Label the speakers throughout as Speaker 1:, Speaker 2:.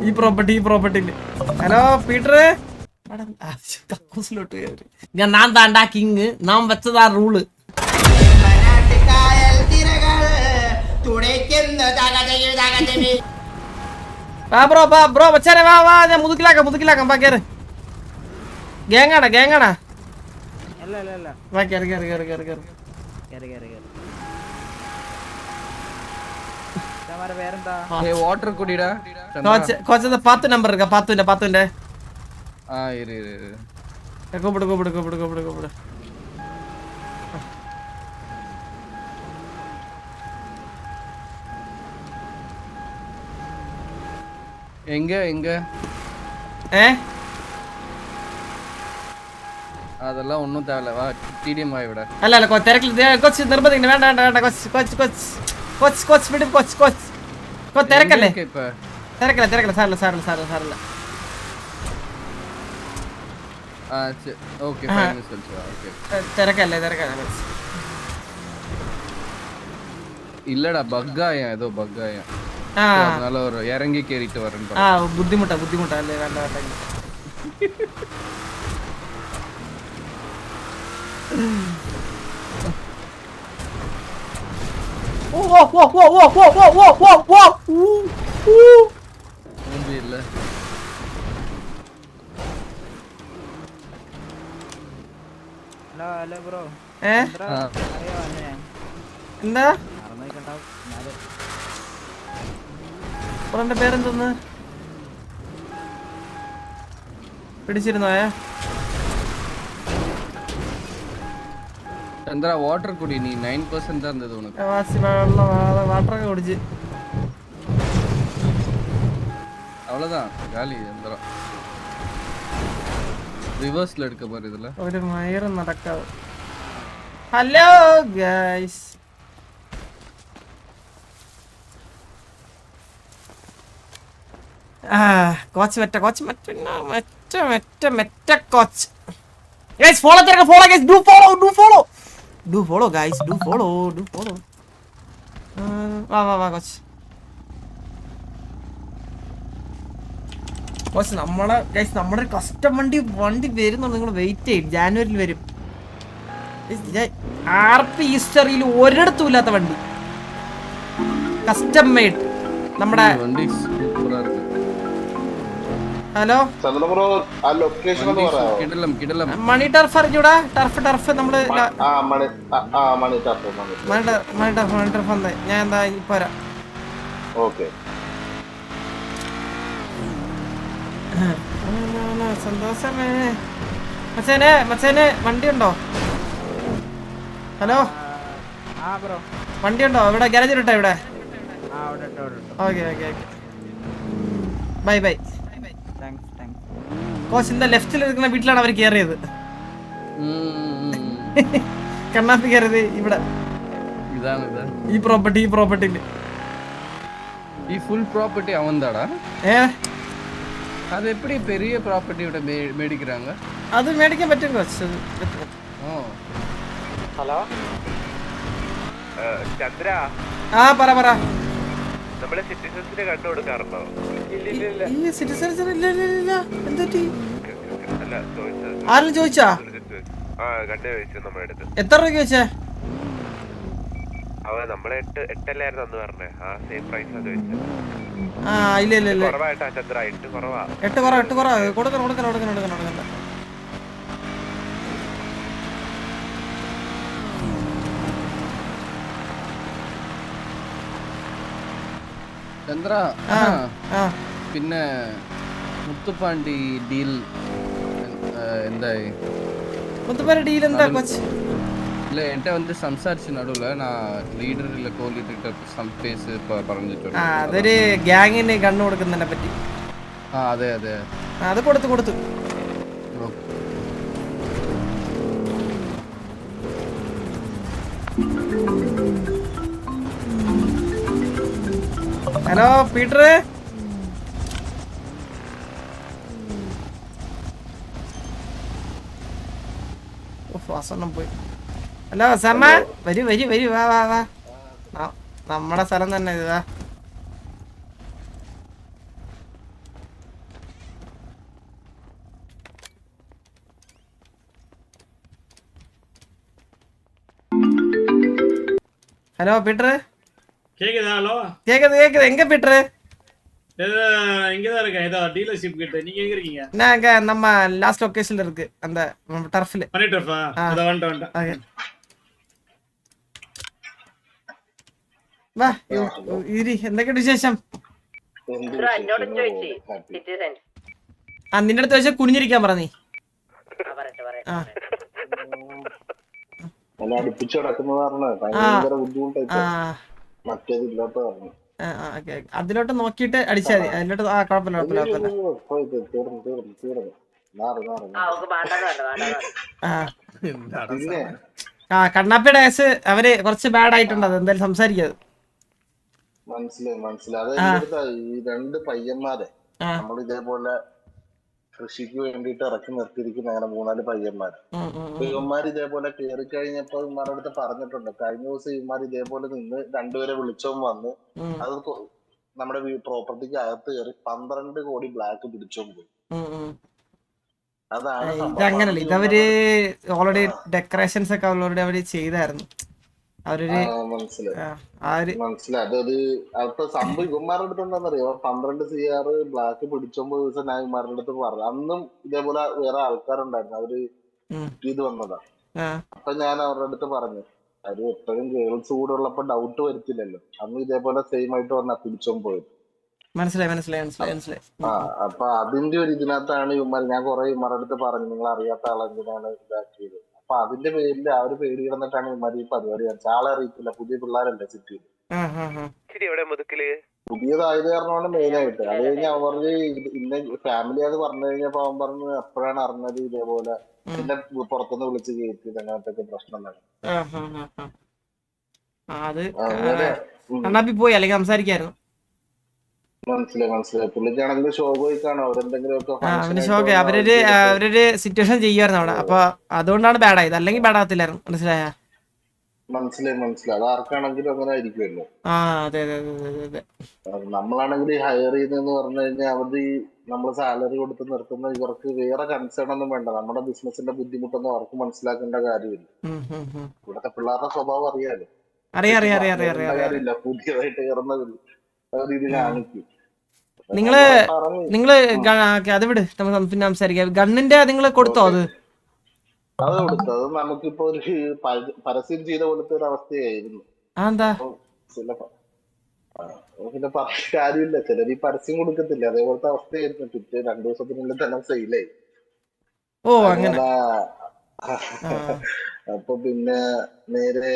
Speaker 1: ഈ property. Hello Peter, ഞാൻ താണ്ടാ king, നാം വെച്ചതാ റൂള്. ബ്രോ മച്ചാനെ വാ, ഞാൻ മുതുക്കിലാക്കാം വാ, കേറ്. ഗാങ്ങാടാ വാ, കേറ്.
Speaker 2: வாட்டர் குடிடா
Speaker 1: கோச் அந்த 10 நம்பர் இருக்கா? 10ന്റെ
Speaker 2: இரு
Speaker 1: கூப்பிடு.
Speaker 2: எங்க அதெல்லாம் ஒண்ணும் தேவையில்ல, வா டிடிஎம் வாய் விட.
Speaker 1: அல்ல திறக்கல கோச், நிர்பந்திங்க, வேண்டாம் கோச் விடு கோச் திறக்கல
Speaker 2: இப்ப
Speaker 1: திறக்கல சார்ல.
Speaker 2: ஓகே ஃபைன் சொல்லுங்க. ஓகே
Speaker 1: திறக்கல
Speaker 2: இல்லடா பக்காயா, ஏதோ பக்காயா, அதனால ஒரு இறங்கி கேறிட்டு வரேன்.
Speaker 1: புத்திமுட்டா இல்ல, வேண்டாம்.
Speaker 2: இல்ல
Speaker 3: ഹലോ ബ്രോ.
Speaker 1: എന്താ ബ്രോന്റെ പേരെന്തോന്ന് പിടിച്ചിരുന്നോ?
Speaker 2: ചന്ദ്ര വാട്ടർ കുടി, നീ 9% தான் இருந்தது உனக்கு.
Speaker 1: വാട്ടറൊക്കെ കുടിച്ച്
Speaker 2: அவ்வளவுதான் காலி. ചന്ദ്ര റിവേഴ്സിൽ എടുക്ക പാரு, ഇതില
Speaker 1: ഒരു മയറും നടക്കാവ്. Hello guys, coach meta coach guys, follow guys, do follow guys, do follow. വാ കോച്ച്. നമ്മുടെ കസ്റ്റം വണ്ടി വരുന്നുണ്ട്, നിങ്ങൾ വെയിറ്റ് ചെയ്യും, ജാനുവരിയിൽ വരും. RP ഹിസ്റ്ററിയിൽ ഒരിടത്തും ഇല്ലാത്ത വണ്ടി, കസ്റ്റം മെയ്ഡ് നമ്മുടെ. ഹലോ മണി ടർഫ് അറിഞ്ഞൂടാ? ടർഫ് നമ്മള് മണി ടർഫ് വന്നേ, ഞാൻ എന്താ ഇപ്പൊ വരാം. സന്തോഷമേ മച്ചാനെ വണ്ടി ഉണ്ടോ? ഹലോ വണ്ടി ഉണ്ടോ ഇവിടെ? ഗാരേജിലിട്ടോ ഇവിടെ? Okay bye. കോച്ചിന്റെ ലെഫ്റ്റിൽ ഇരിക്കുന്ന വീട്ടിലാണ് അവർ കയറിയത്. കണ്ണാപ്പി കയറിയത് ഇവിടെ, ഈ പ്രോപ്പർട്ടിയില്.
Speaker 2: ഈ ഫുൾ പ്രോപ്പർട്ടി അവന്താടാ? அது எப்படி பெரிய ப்ராப்பர்ட்டியோட மேடிக்கறாங்க?
Speaker 1: அது மேடிக்க பറ്റും കോച്ച്.
Speaker 4: ഹലോ ചന്ദ്ര,
Speaker 1: പറ.
Speaker 4: നമ്മളെ സിറ്റിസൺസിനെ കണ്ടു കൊടുക്കാറുണ്ടോ?
Speaker 1: ഈ സിറ്റിസൺസിന് ഇല്ല. എന്തുപറ്റി?
Speaker 4: അല്ല ചോദിച്ചത്.
Speaker 1: ആരും ചോദിച്ചാ?
Speaker 4: കണ്ടു ചോദിച്ചു നമ്മുടെ അടുത്ത്.
Speaker 1: എത്ര രൂപയ്ക്ക് വെച്ചേ?
Speaker 4: നമ്മളെ 8 അന്ന് പറഞ്ഞേ, ആ സെയിം പ്രൈസാ ചോദിച്ചത്.
Speaker 1: ഇല്ല
Speaker 4: കുറവായിട്ടാ ചന്ദ്ര, 8 കുറവാ.
Speaker 1: 8 കുറവാ. കൊടുക്കണം.
Speaker 2: ചന്ദ്ര, പിന്നെ മുത്തുപ്പാണ്ടി ഡീൽ എന്തായി?
Speaker 1: മുത്തുപ്പാണ്ടി ഡീൽ എന്താ കോച്ച്?
Speaker 2: இல்ல என்கிட்ட வந்து സംസാരിച്ചു നടുവില്, நான் ലീഡർ ഇല്ല കോ ലീഡർ സം പേസ് പറഞ്ഞിട്ടുണ്ട്.
Speaker 1: അതൊരു ഗ്യാങ്ങിന് കണ്ണു കൊടുക്കുന്നതിനെ പറ്റി.
Speaker 2: അതെ
Speaker 1: അത് കൊടുത്തു. ഹലോ പീറ്റർ, വാസണ്ണം പോയി. ഹലോ സമ്മ, വരൂ വാ. നമ്മുടെ സ്ഥലം തന്നെ ഇത്. വാ ஹலோ பீட்ரு
Speaker 3: கேக்குதா? ஹலோ,
Speaker 1: கேக்குது எங்க பீட்ரு?
Speaker 3: ஏதோ இங்கதான் இருக்கேன். ஏதோ டீலர்ஷிப் கிட்ட. நீங்க எங்க இருக்கீங்க?
Speaker 1: நான் அங்க நம்ம லாஸ்ட் லொகேஷன்ல இருக்கு அந்த டர்ஃப்ல.
Speaker 3: பண்ணிட்டப்பா. அத வந்துட்டேன்.
Speaker 1: ஓகே വാ ഇരി എന്തൊക്കെയുണ്ട് വിശേഷം? ആ നിന്റെ അടുത്ത് വെച്ചാൽ കുനിഞ്ഞിരിക്കാൻ പറ നീ. ആ
Speaker 5: അടുപ്പിച്ച് കിടക്കുന്നത് ഭയങ്കര ബുദ്ധിമുട്ടായിട്ട് മറ്റേതില്ലാത്ത പറഞ്ഞു.
Speaker 1: അതിലോട്ട് നോക്കിയിട്ട് അടിച്ചാൽ മതി. അതിലോട്ട് ആ കുഴപ്പമില്ല ആ കണ്ണാപ്പിയുടെ കേസ് അവര് കുറച്ച് ബാഡ് ആയിട്ടുണ്ട്. അത് എന്തായാലും സംസാരിക്കാതെ.
Speaker 5: മനസ്സിലായി. അത് ഈ രണ്ട് പയ്യന്മാരെ നമ്മൾ ഇതേപോലെ കൃഷിക്ക് വേണ്ടിട്ട് ഇറക്കി നിർത്തിയിരിക്കുന്ന അങ്ങനെ 3-4 പയ്യന്മാര്. ഇവന്മാർ ഇതേപോലെ കയറി കഴിഞ്ഞപ്പോ ഇവന്മാരുടെ അടുത്ത് പറഞ്ഞിട്ടുണ്ട്. കഴിഞ്ഞ ദിവസം ഇവന്മാർ ഇതേപോലെ നിന്ന് രണ്ടുപേരെ വിളിച്ചോണ്ട് വന്ന് അത് നമ്മുടെ പ്രോപ്പർട്ടിക്ക് അകത്ത് കയറി 12 കോടി ബ്ലാക്ക് പിടിച്ചോണ്ട് പോയി. അതാണ്
Speaker 1: ഇതങ്ങനല്ല. ഇതവര് ഓൾറെഡി ഡെക്കറേഷൻസ് ഒക്കെ ഓൾറെഡി അവര് ചെയ്തായിരുന്നു.
Speaker 5: മനസ്സിലായി. അപ്പൊ സംഭവം ഇവന്മാരുടെ അടുത്ത് എന്താണെന്നറിയോ, 12 CR ബ്ലാക്ക് പിടിച്ചോമ്പത് ദിവസം ഞാൻ ഇവന്മാരുടെ അടുത്ത് പറഞ്ഞു. അന്നും ഇതേപോലെ വേറെ ആൾക്കാരുണ്ടായിരുന്നു. അവര് ഇത് വന്നതാ. അപ്പൊ ഞാൻ അവരുടെ അടുത്ത് പറഞ്ഞു, അവര് എപ്പോഴും ഗേൾസ് കൂടെ ഉള്ളപ്പോ ഡൗട്ട് വരുത്തില്ലല്ലോ. അന്ന് ഇതേപോലെ സെയിം ആയിട്ട് പറഞ്ഞ പിടിച്ചോണ്ട് പോയത്.
Speaker 1: മനസ്സിലായി.
Speaker 5: അപ്പൊ അതിന്റെ ഒരു ഇതിനകത്താണ് ഇവന്മാർ. ഞാൻ കുറെ ഇവന്മാരുടെ അടുത്ത് പറഞ്ഞു, നിങ്ങൾ അറിയാത്ത ആളെന്തിനാണ് ഇതാക്കിയത്. അപ്പൊ അതിന്റെ പേരിൽ ആ ഒരു പേടി കിടന്നിട്ടാണ് ഇവന്മാർ ഈ പരിപാടി കാണിച്ചത്. ആളെ അറിയിക്കില്ല, പുതിയ പിള്ളേരല്ലേ സിറ്റിയിൽ. പുതിയതായത് കാരണമാണ് മെയിൻ ആയിട്ട്. അത് കഴിഞ്ഞ് അവൻ പറഞ്ഞ് ഇന്ന ഫാമിലി അത് പറഞ്ഞു കഴിഞ്ഞപ്പോ അവൻ പറഞ്ഞു എപ്പോഴാണ് അറിഞ്ഞത് ഇതേപോലെ പിന്നെ പുറത്തുനിന്ന് വിളിച്ച് കയറ്റി അങ്ങനത്തെ പ്രശ്നം
Speaker 1: പോയി അല്ലെങ്കിൽ സംസാരിക്കായിരുന്നു.
Speaker 5: മനസ്സിലായി. പുള്ളിക്കാണെങ്കിൽ ഷോകോയ്ക്കാണ്
Speaker 1: അവരൊരു സിറ്റുവേഷൻ ചെയ്യുമായിരുന്നു അവിടെ. അപ്പൊ അതുകൊണ്ടാണ് ബാഡ് ആയത്. അല്ലെങ്കിൽ ബാഡ് ആകത്തില്ലായിരുന്നു.
Speaker 5: മനസ്സിലായി. അത് ആർക്കാണെങ്കിലും അങ്ങനെ ആയിരിക്കുമല്ലോ.
Speaker 1: അതെ.
Speaker 5: നമ്മളാണെങ്കിൽ ഹയർ ചെയ്യുന്നതെന്ന് പറഞ്ഞു കഴിഞ്ഞാൽ അവര് നമ്മള് സാലറി കൊടുത്ത് നിർത്തുന്ന ഇവർക്ക് വേറെ കൺസേൺ ഒന്നും വേണ്ട. നമ്മുടെ ബിസിനസിന്റെ ബുദ്ധിമുട്ടൊന്നും അവർക്ക് മനസ്സിലാക്കേണ്ട കാര്യമില്ല. ഇവിടുത്തെ പിള്ളേരുടെ സ്വഭാവം അറിയാലോ. കാര്യമില്ല, പുതിയതായിട്ട് കയറുന്നതിൽ ഇത് കാണിക്കും.
Speaker 1: നിങ്ങള് അത് വിട്, പിന്നെ സംസാരിക്കാം. ഗണ്ണിന്റെ നിങ്ങള് കൊടുത്തോ?
Speaker 5: അത് കൊടുത്തു. അത് നമുക്കിപ്പോ ഒരു പരസ്യം ചെയ്ത പോലത്തെ ഒരു അവസ്ഥയായിരുന്നു. പിന്നെ പറഞ്ഞ കാര്യമില്ല. ചിലർ ഈ പരസ്യം കൊടുക്കത്തില്ല, അതേപോലത്തെ അവസ്ഥയായിരുന്നു. പിറ്റേ 2 ദിവസത്തിനുള്ളിൽ തന്നെ സെയിലായി. അങ്ങനെ അപ്പൊ പിന്നെ നേരെ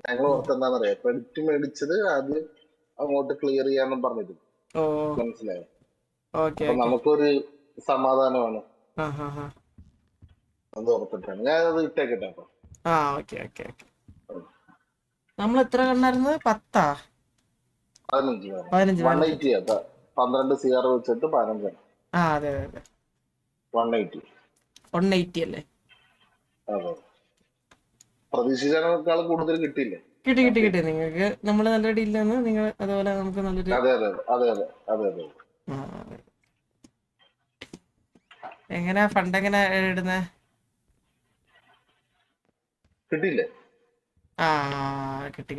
Speaker 5: ഞങ്ങൾ ഓർത്തെന്താന്നറിയാം, ക്രെഡിറ്റ് മേടിച്ചത് അത് അങ്ങോട്ട് ക്ലിയർ ചെയ്യാന്നും പറഞ്ഞിരുന്നു. മനസ്സിലായോ? അപ്പൊ നമുക്കൊരു സമാധാനമാണ്. അത് ഓർത്തിട്ടാണ് ഞാനത് ഇട്ടേക്കട്ടെ. അപ്പൊ
Speaker 1: നമ്മൾ എത്ര കണ്ണായിരുന്നു? 10 15
Speaker 5: 12 CR വെച്ചിട്ട് 15.
Speaker 1: അതെ 180 അല്ലേ?
Speaker 5: അതെ. പ്രതീക്ഷിച്ചതിനേക്കാൾ കൂടുതൽ കിട്ടിയില്ലേ?
Speaker 1: കിട്ടി. നിങ്ങൾക്ക് നമ്മള് നല്ല ഡീലാണ്. നിങ്ങൾ അതുപോലെ നമുക്ക് നല്ലൊരു.
Speaker 5: അതെ.
Speaker 1: എങ്ങനെയാ ഫണ്ട് എങ്ങനെ ഇടുന്നേ?
Speaker 5: കിട്ടിയില്ലേ?
Speaker 1: കിട്ടി.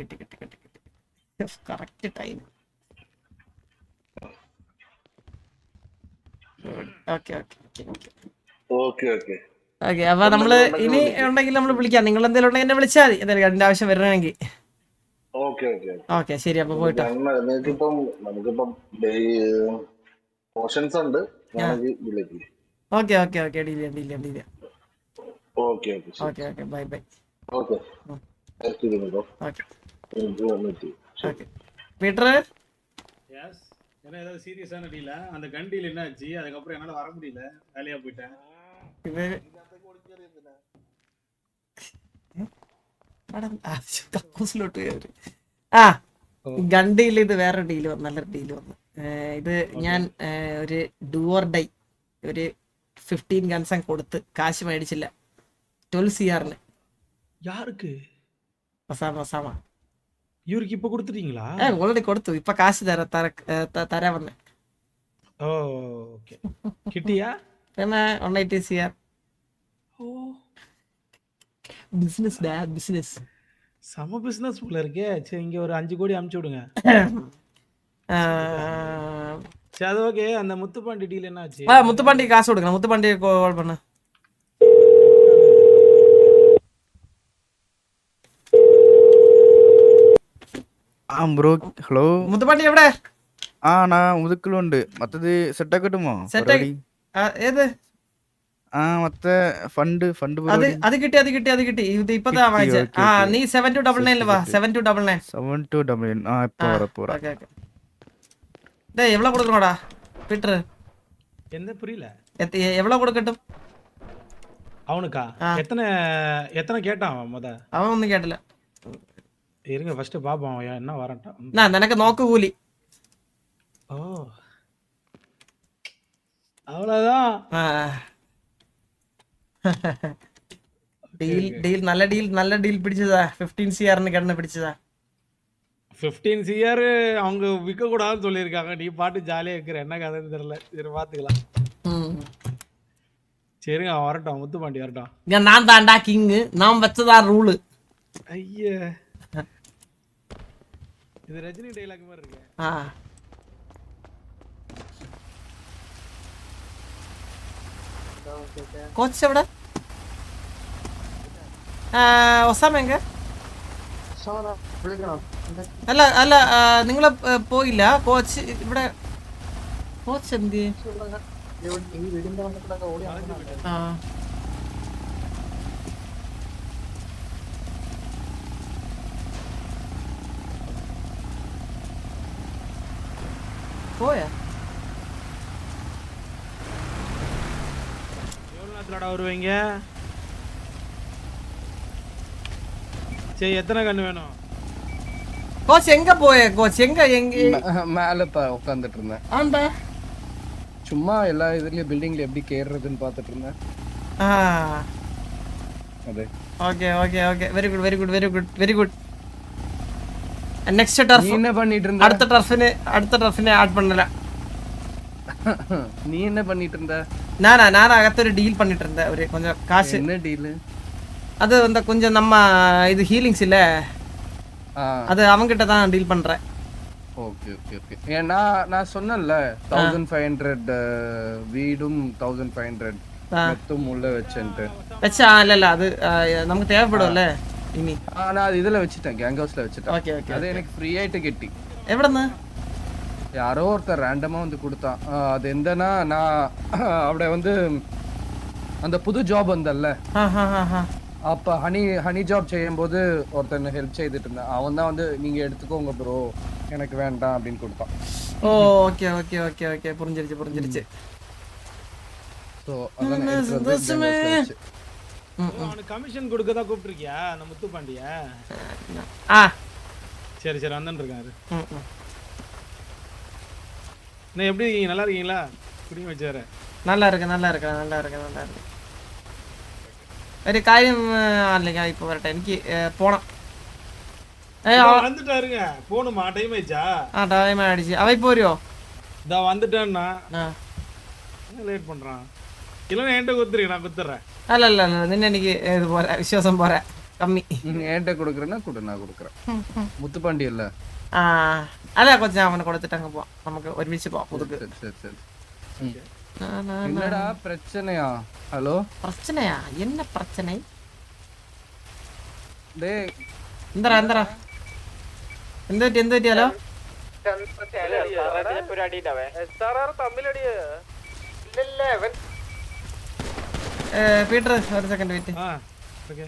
Speaker 1: Correct time.
Speaker 5: ഓക്കെ.
Speaker 1: അപ്പൊ നമ്മള് ഇനി ഉണ്ടെങ്കിൽ നമ്മൾ വിളിക്കാം. നിങ്ങൾ എന്തെങ്കിലും ഉണ്ടെങ്കിൽ എന്നെ വിളിച്ചാൽ മതി. എന്തായാലും അതിന്റെ ആവശ്യം വരണമെങ്കിൽ. ഓക്കെ ശരി. അപ്പൊ പോയിട്ടോ.
Speaker 5: നമുക്കിപ്പം പോർഷൻസ് ഉണ്ട്.
Speaker 1: Okay deal. Okay bye.
Speaker 5: Okay
Speaker 1: Peter,
Speaker 3: ஏதாவது சீரியஸான டீல அந்த கன் டீல் என்ன ஆச்சு? அதுக்கப்புறம் என்னால வர முடியல, வேலையா போயிட்டேன்.
Speaker 1: ഗൺ ഡീൽ ഇത് വേറെ ഡീല് വന്നു, നല്ലൊരു ഡീല് വന്നു. ഇത് ഞാൻ ഒരു ഡു ഓർ ഡൈ ഒരു 15 ഗൺസ് കൊടുത്ത് കാശ് മേടിച്ചില്ല. 12 CR.
Speaker 6: யாருக்கு?
Speaker 1: ഒസാമ.
Speaker 6: இவருக்கு இப்ப கொடுத்துட்டீங்களா?
Speaker 1: ഓൾറെഡി കൊടുത്തു. ഇപ്പൊ കാശ് തരാ വന്നേ.
Speaker 6: ஓகே. கிட்டியா?
Speaker 1: പിന്നെ 180 CR.
Speaker 6: ஓ,
Speaker 1: ബിസിനസ്.
Speaker 6: செம பிசினஸ் போல இருக்கே. சரி இங்க ஒரு 5 கோடி அனுப்பிச்சு விடுங்க. சரி அது ஓகே. அந்த முத்துப்பாண்டி டீல் என்ன ஆச்சு?
Speaker 1: முத்துப்பாண்டி காசு கொடுக்கணும். முத்துப்பாண்டி கால் பண்ணு.
Speaker 7: Bro hello.
Speaker 1: முத்துப்பாண்டி எവിടെ?
Speaker 7: நான் முதுக்குலுண்டு. மத்தது செட் ஆகட்டுமா?
Speaker 1: செட் ஆகி ஏது
Speaker 7: மத்த ஃபண்டு
Speaker 1: அது கிட்டி இது இப்பதான் வாங்கிச்சு. நீ 7299 வா. 7299
Speaker 7: 7299 இப்போ வர போறேன்.
Speaker 1: Okay okay. டேய் எவ்வளவு கொடுக்கறோம்டா பீட்டர்?
Speaker 6: என்ன புரியல?
Speaker 1: எவ்வளவு கொடுக்கட்டும்
Speaker 6: அவனுக்கா? எத்தனை கேட்டான் முத?
Speaker 1: அவன் ஒன்றும் கேட்டல.
Speaker 6: இருங்க ஃபர்ஸ்ட் பாப்போம் அவன் என்ன வரட்டான்.
Speaker 1: நான் எனக்கு நோக்கு கூலி.
Speaker 6: ஓ அவ்வளவுதான்.
Speaker 1: டீல் நல்ல டீல் பிடிச்சதா? 15 CR கடனை பிடிச்சதா?
Speaker 6: 15 CR அவங்க விற்க கூடாதுன்னு சொல்லியிருக்காங்க. நீ பாட்டு ஜாலியா இருக்கிற என்ன கதைன்னு தெரியல. சரி பாத்துக்கலாம். சரிங்க அவன் வரட்டும். முத்துப்பாண்டி வரட்டும்.
Speaker 1: நான் தான்டா கிங். நான் வச்சதான் ரூலு.
Speaker 6: ஐயா இது ரஜினி டைலாக் மாதிரி இருக்கு.
Speaker 1: കോച്ച് എവിടെ? ഒസാമ എങ്ക? അല്ല അല്ല നിങ്ങള് പോയില്ല? കോച്ച് ഇവിടെ കോച്ച് എന്ത്? പോയാ?
Speaker 6: வருவீங்க? சரி எத்தனை கண்ணு வேணும்?
Speaker 1: கோச் எங்க போய? கோச் எங்க
Speaker 2: மேல உட்கார்ந்துட்டு இருந்தேன்.
Speaker 1: ஆண்டா
Speaker 2: சும்மா எல்லா இதுலயும் பில்டிங்ல எப்படி கேறதுன்னு பார்த்துட்டு இருந்தேன். அதே
Speaker 1: okay okay okay very good very good very good very good. Next turf
Speaker 2: என்ன பண்ணிட்டு இருந்த?
Speaker 1: அடுத்த டர்ஃபிനെ ஆட் பண்ணல.
Speaker 2: நீ என்ன பண்ணிட்டு இருந்த?
Speaker 1: நான் அகத்தொரு டீல் பண்ணிட்டு இருந்தேன். ஒரு கொஞ்சம் காசு.
Speaker 2: என்ன டீல்?
Speaker 1: அது வந்து கொஞ்சம் நம்ம இது ஹீலிங்ஸ் இல்ல, அது அவங்கிட்ட தான் டீல் பண்றேன்.
Speaker 2: Okay okay okay. ஏன்னா நான் சொன்னேன்ல 1500 வீடும் 1500 மெத்தும் உள்ள வச்சேன்ட்டு.
Speaker 1: வச்சா இல்ல அது நமக்கு தேவைப்படும்ல இனி.
Speaker 2: நான் அது இதுல வச்சிட்டேன், கேங் ஹவுஸ்ல வச்சிட்டேன்.
Speaker 1: Okay okay.
Speaker 2: அது எனக்கு ஃப்ரீ ஆயிட்டு கிட்டி.
Speaker 1: எவ்வளவு?
Speaker 2: யாரோ ஒருத்தர் ரேண்டமா வந்து கொடுத்தான். அது எந்தனா நான் அவட வந்து அந்த புது ஜாப் வந்தல்ல, அப்ப ஹனி ஜாப் செய்யும்போது ஒருத்தன் ஹெல்ப் செய்துட்டு இருந்தேன். அவன் தான் வந்து நீங்க எடுத்துக்கோங்க ப்ரோ எனக்கு வேண்டாம் அப்படின்னு கொடுத்தான்.
Speaker 1: ஓகே ஓகே ஓகே ஓகே புரிஞ்சிருச்சு.
Speaker 2: சோ அதான்
Speaker 6: அவனுக்கு கமிஷன் கொடுக்க தான் கூப்பிட்டிருக்கியா அந்த முத்துப்பாண்டிய? சரி சரி வந்துட்டு இருக்காரு. நான் எப்படி இருக்கீங்க? நல்லா இருக்கீங்களா? குடிங்க வச்சாரு.
Speaker 1: நல்லா இருக்கு. ഒരു കാര്യം അല്ല ഇപ്പൊ വരട്ടെ, എനിക്ക് പോണം.
Speaker 6: வந்துட்டாருங்க. போணுமா? டைம் ஆயிடுச்சா?
Speaker 1: ടൈം ആയിடுச்சு. അവ ഇപ്പൊ വരുമോ?
Speaker 6: இதா வந்துட்டான்னா ലേറ്റ് பண்றான். இல்ல என்கிட்ட குத்துறீங்க, நான் குத்துறேன்.
Speaker 1: അല്ല നിന്നെ എനിക്ക് ഇത് പോരാ, വിശ്വാസം പോരാ, കമ്മി.
Speaker 2: என்கிட்ட கொடுக்குறேன்னா கொடு, நான் கொடுக்குறேன். முத்துப்பாண்டி இல்ல?
Speaker 1: അല്ല കൊച്ചു അവനെ കൊടുത്തിട്ട് അങ്ങ് പോവാം, നമുക്ക് ഒരുമിച്ച് പോവാം. പുതുക്ക്.
Speaker 2: சரி. என்னடா பிரச்சனையா? ஹலோ
Speaker 1: பிரச்சனையா? என்ன பிரச்சனை?
Speaker 2: டேய்
Speaker 1: എന്തരാ എന്ത് പറ്റി? ഹലോ പീറ്റർ ഒരു സെക്കൻഡ് വെയിറ്റ്.
Speaker 6: ഓക്കേ.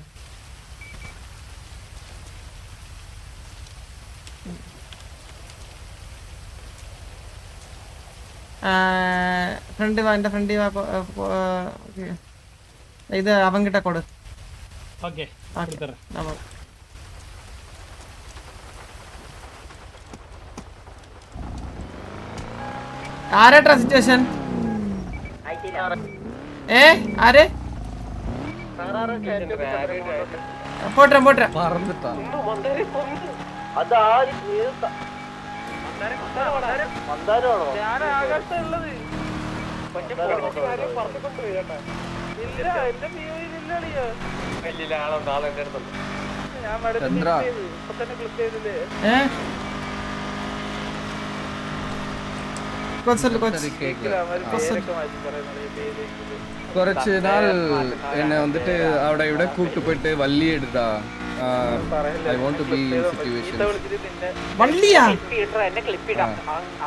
Speaker 1: ഫ്രണ്ട് വാ, എൻ്റെ ഫ്രണ്ട് വാ. ഇത് അവൻകിட்ட കൊടു.
Speaker 6: ഓക്കേ
Speaker 1: ആരേട്ടാ സിറ്റുവേഷൻ? ആര്? പോട്ടെ
Speaker 2: மறந்துட்டான். ചന്ദ്ര
Speaker 1: കൊച്ചല്ലേ
Speaker 2: കുറച്ച് നാൾ എന്നെ വന്നിട്ട് അവിടെ ഇവിടെ കൂട്ട് പോയിട്ട് വള്ളി എടുത്താ I want to be in situation
Speaker 1: വള്ളിയാ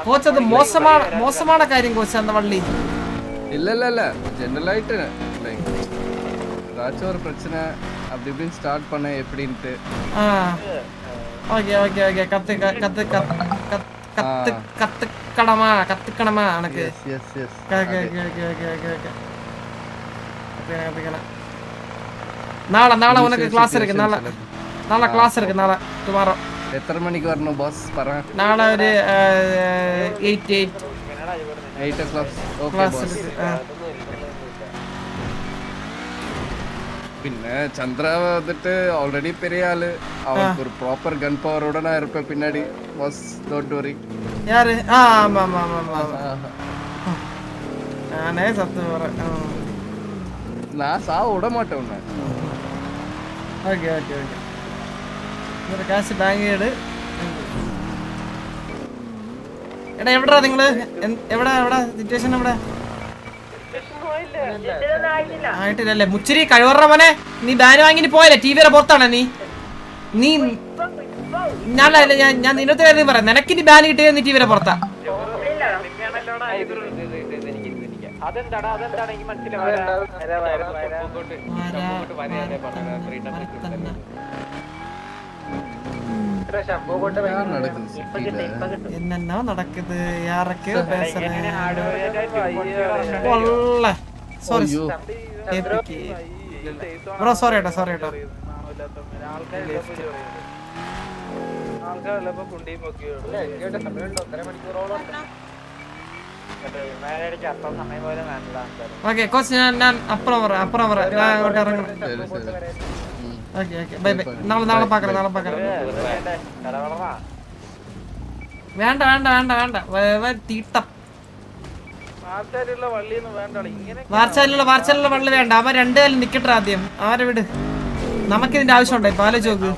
Speaker 1: കോച്ച് അത് മോശமான കാര്യം കോച്ച് அந்த வள்ளி
Speaker 2: இல்ல ஜெனரல் ஆயிட்டு லைக் ஏதாச்சும் ஒரு பிரச்சனை அப்படி இப்படின்னு ஸ்டார்ட் பண்ண எப்படின்ட்டு
Speaker 1: ஓகே கத்துக்கணுமா எனக்கு நாளை உனக்கு கிளாஸ் இருக்கு நாளை கிளாஸ் இருக்கு நாளை டுமாரோ
Speaker 2: എത്ര മണിക്ക് വരണം ബോസ് പറ
Speaker 1: നാളെ ഒരു 8
Speaker 2: o'clock ഓക്കേ
Speaker 1: ക്ലാസ്
Speaker 2: ബോസ് പിന്നെ ചന്ദ്ര വന്നിട്ട് ഓൾറെഡി പെരിയ ആള് അവർക്ക് ഒരു പ്രോപ്പർ ഗൺ പവറോட நான் இருப்பேன் பின்னாடி பாஸ் டோன்ட் வரி
Speaker 1: யாரு ஆமா நானே சத்து வரேன்
Speaker 2: நான் சாவ விட மாட்டேன் உன்னை
Speaker 1: ஓகே ഒരു കാശ് ബാങ്ക് ചെയ്ത് എടാ എവിടാ നിങ്ങള് എവിടെ സിറ്റുവേഷൻ എവിടെ ആയിട്ടില്ലല്ലേ മുച്ചിരി കഴിവറ മോനെ നീ ബാന് വാങ്ങിട്ട് പോയല്ലേ ടി വിയുടെ പുറത്താണോ നീ ഞാൻ നിന്നത്തെ കാര്യം പറയാം നിനക്ക് ഇനി ബാൻ കിട്ടിയത് നീ ടി വിയുടെ പുറത്താ என்னென்ன நடக்குது யாருக்கு பேசுறேன் சாரி ബ്രോ സോറി ഏട്ടോ ഓക്കെ കോച്ച് ഞാൻ അപ്പുറം പറയാം ഞാൻ അങ്ങോട്ട് ഇറങ്ങണം ഓക്കെ ബൈ നാളെ പാക്കറ വേണ്ട തീട്ടം വാർച്ചാലുള്ള വള്ളി വേണ്ട അവൻ രണ്ടു കാലം നിക്കട്ടെ ആദ്യം അവരെ വിട് നമുക്കിതിന്റെ ആവശ്യമുണ്ടോ ഇപ്പൊ ആലോചിച്ച് നോക്ക്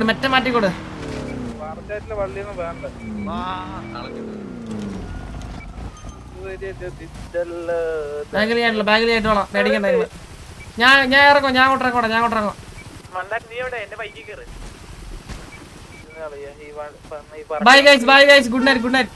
Speaker 1: മെറ്റ മാറ്റിക്കൊടു ബാഗിൽ ആയിട്ടോളാം മേടിക്കണ്ട ഞാൻ ഇറങ്ങും ഞാൻ അങ്ങോട്ടിറങ്ങും ബൈ ഗൈസ് ഗുഡ് നൈറ്റ്